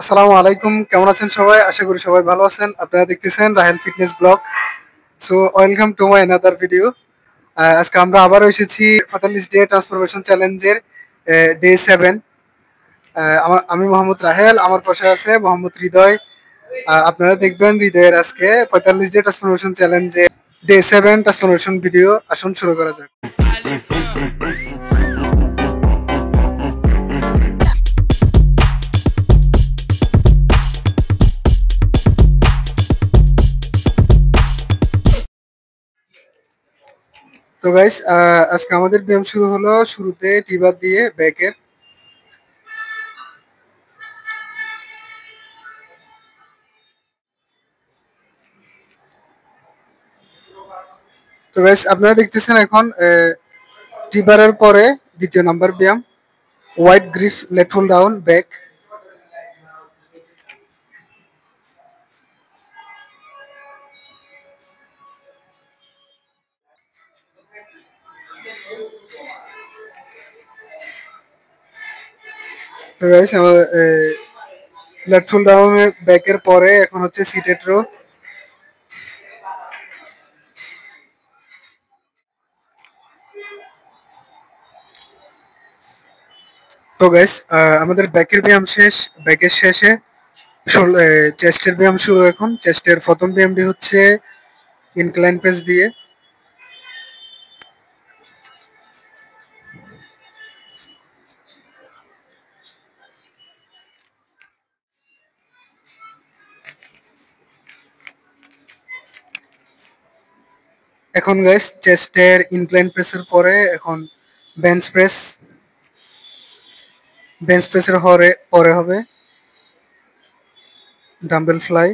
আসসালামু আলাইকুম, কেমন আছেন সবাই? আশা করি সবাই ভালো আছেন। আপনারা দেখতেছেন Rahel fitness blog. So welcome to my another video. আজকে আমরা আবারও এসেছি ৪৫ ডে ট্রান্সফরমেশন চ্যালেঞ্জের ডে 7। আমি মোহাম্মদ রাহেল, আমার পাশে আছে মোহাম্মদ হৃদয়। আপনারা দেখবেন হৃদয়ের আজকে ৪৫ ডে ট্রান্সফরমেশন চ্যালেঞ্জে ডে 7 ট্রান্সফরমেশন ভিডিও। আসুন শুরু করা যাক। তো গাইস, আজকে আমাদের ব্যায়াম শুরু হলো শুরুতে টিবার দিয়ে ব্যাকের। তো গাইস, আপনারা দেখতেছেন এখন টিবারের পরে দ্বিতীয় নাম্বার ব্যায়াম, wide grip lat pull down back. তো গাইস, আমার লেট ফুল ডাউন ব্যাকের পরে এখন হচ্ছে সিটেড রো। তো গাইস, আমাদের ব্যাকের ব্যায়াম শেষ। ব্যাকের শেষে চেস্টের ব্যায়াম শুরু। এখন চেস্টের প্রথম ব্যায়ামটি হচ্ছে ইনক্লাইন প্রেস দিয়ে। এখন গাইস, চেস্টের ইনক্লাইন প্রেসের পরে এখন বেঞ্চ প্রেস। বেঞ্চ প্রেসের পরে হবে ডাম্বেল ফ্লাই।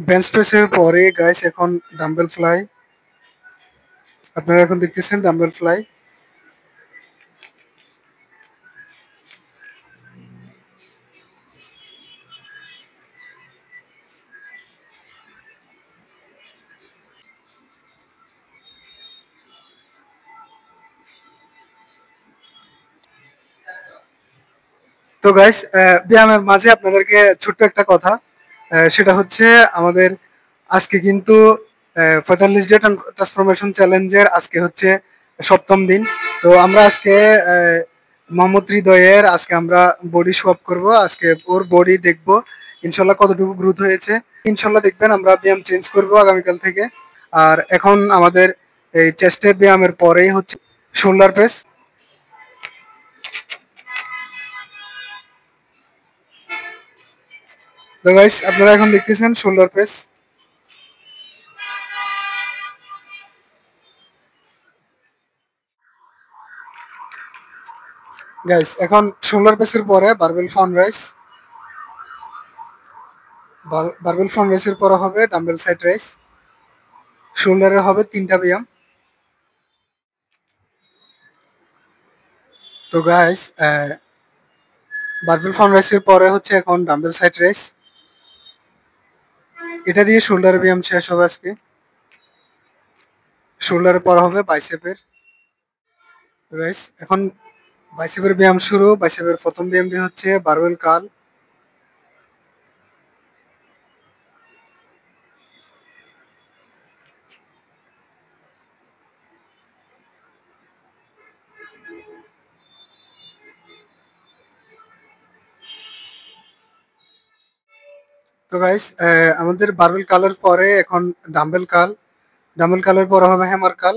বেঞ্চ প্রেসের পরে গাইস এখন ডাম্বেল ফ্লাই। আপনারা এখন দেখতেছেন ডাম্বেল ফ্লাই। তো গাইস, ব্যায়ামের মাঝে আপনাদেরকে ছোট্ট একটা কথা, সেটা হচ্ছে আমাদের আজকে কিন্তু ৪৫ ডে ট্রান্সফরমেশন চ্যালেঞ্জের আজকে হচ্ছে সপ্তম দিন। তো আমরা আজকে মোহাম্মদ হৃদয়ের আজকে আমরা বডি শো আপ করবো। আজকে ওর বডি দেখবো ইনশাল্লাহ কতটুকু গ্রোথ হয়েছে। ইনশাল্লাহ দেখবেন আমরা ব্যায়াম চেঞ্জ করবো আগামীকাল থেকে। আর এখন আমাদের এই চেস্টের ব্যায়ামের পরেই হচ্ছে শোল্ডার প্রেস। তো গাইস, আপনারা এখন দেখতেছেন শোল্ডার প্রেস। গাইস, এখন শোল্ডার প্রেসের পরে barbell found rice. Barbell found রাইসের পরে হবে ডাম্বেল সাইড রাইস। শোল্ডারে হবে 3টা ব্যায়াম। তো গাইস, বারবেল ফাউন্ড রাইসের পরে হচ্ছে এখন ডাম্বেল সাইড রাইস। এটা দিয়ে শোল্ডার ব্যায়াম শেষ হবে আজকে। শোল্ডারের পরে হবে বাইসেপের। গাইস, এখন বাইসেপের ব্যায়াম শুরু। বাইসেপের প্রথম ব্যায়ামটি হচ্ছে বারবেল কাল। তো গাইস, আমাদের বারবেল কালের পরে এখন ডাম্বেল কাল। ডাম্বেল কালের পরে হবে হ্যামার কাল।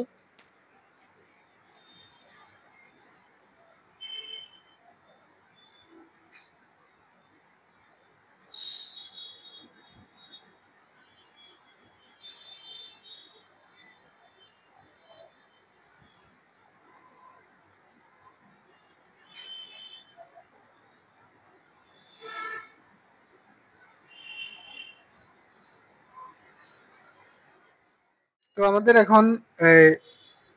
তো আমাদের এখন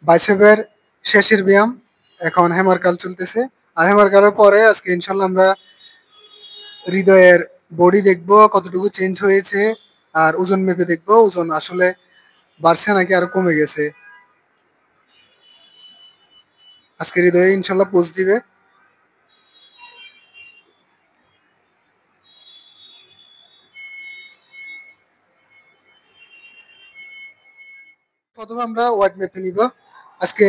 বাইসেপের শেষের ব্যায়াম, এখন হ্যামার কাল চলতেছে। আর হ্যামার কালের পরে আজকে ইনশাল্লাহ আমরা হৃদয়ের বডি দেখবো কতটুকু চেঞ্জ হয়েছে। আর ওজন মেপে দেখবো ওজন আসলে বাড়ছে নাকি আরো কমে গেছে। আজকে হৃদয়ে ইনশাল্লাহ পোস্ট দিবে। প্রথমে আমরা ওয়ার্ড ম্যাপে নিব। আজকে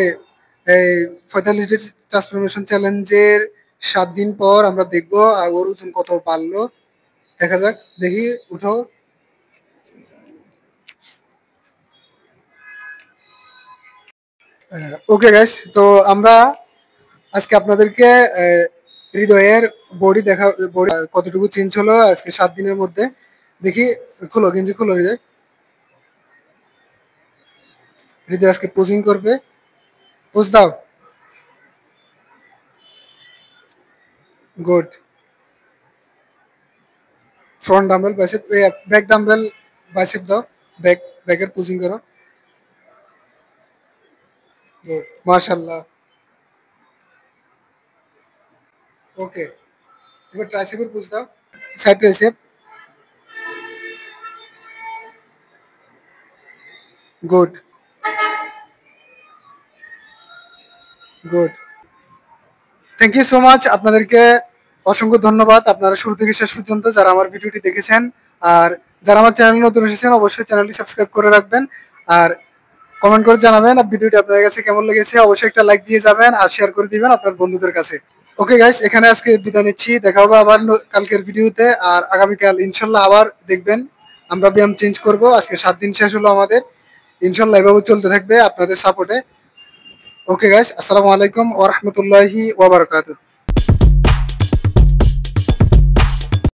এই ৪৫ ডে ট্রান্সফরমেশন চ্যালেঞ্জের ৭ দিন পর আমরা দেখব আর ওর ওজন কত বাড়লো। দেখা যাক, দেখি উঠাও। ওকে গাইস, তো আমরা আজকে আপনাদেরকে হৃদয়ের বডি দেখা, বডি কতটুকু চেঞ্জ হলো আজকে ৭ দিনের মধ্যে। দেখি, খুলো গেঞ্জি খুলো হৃদয়। হৃদয় আজকে পোজিং করবে, পোজ দাও। Good. Front dumbbell bicep, back dumbbell bicep দাও। ব্যাক, ব্যাকের পোজিং করো। গুড, মাশাআল্লাহ। ওকে, এবার ট্রাইসেপের পোজ দাও। Side tricep. Good, good. Thank you so much. আপনাদেরকে অসংখ্য ধন্যবাদ, আপনারা শুরু থেকে শেষ পর্যন্ত যারা আমার ভিডিওটি দেখেছেন। আর যারা আমার চ্যানেল নতুন এসেছেন অবশ্যই চ্যানেলটি সাবস্ক্রাইব করে রাখবেন। আর কমেন্ট করে জানাবেন আর ভিডিওটি আপনাদের কাছে কেমন লেগেছে। অবশ্যই একটা লাইক দিয়ে যাবেন আর শেয়ার করে দিবেন আপনার বন্ধুদের কাছে। ওকে গাইস, এখানে আজকে বিদায় নিচ্ছি। দেখা হবে আবার কালকের ভিডিওতে। আর আগামীকাল ইনশাল্লাহ আবার দেখবেন আমরা ব্যায়াম চেঞ্জ করব। আজকে ৭ দিন শেষ হলো আমাদের, ইনশাল্লাহ এভাবে চলতে থাকবে আপনাদের সাপোর্টে। ওকে গাইস, আসসালামু আলাইকুম ওয়া রাহমাতুল্লাহি ওয়া বারাকাতুহু।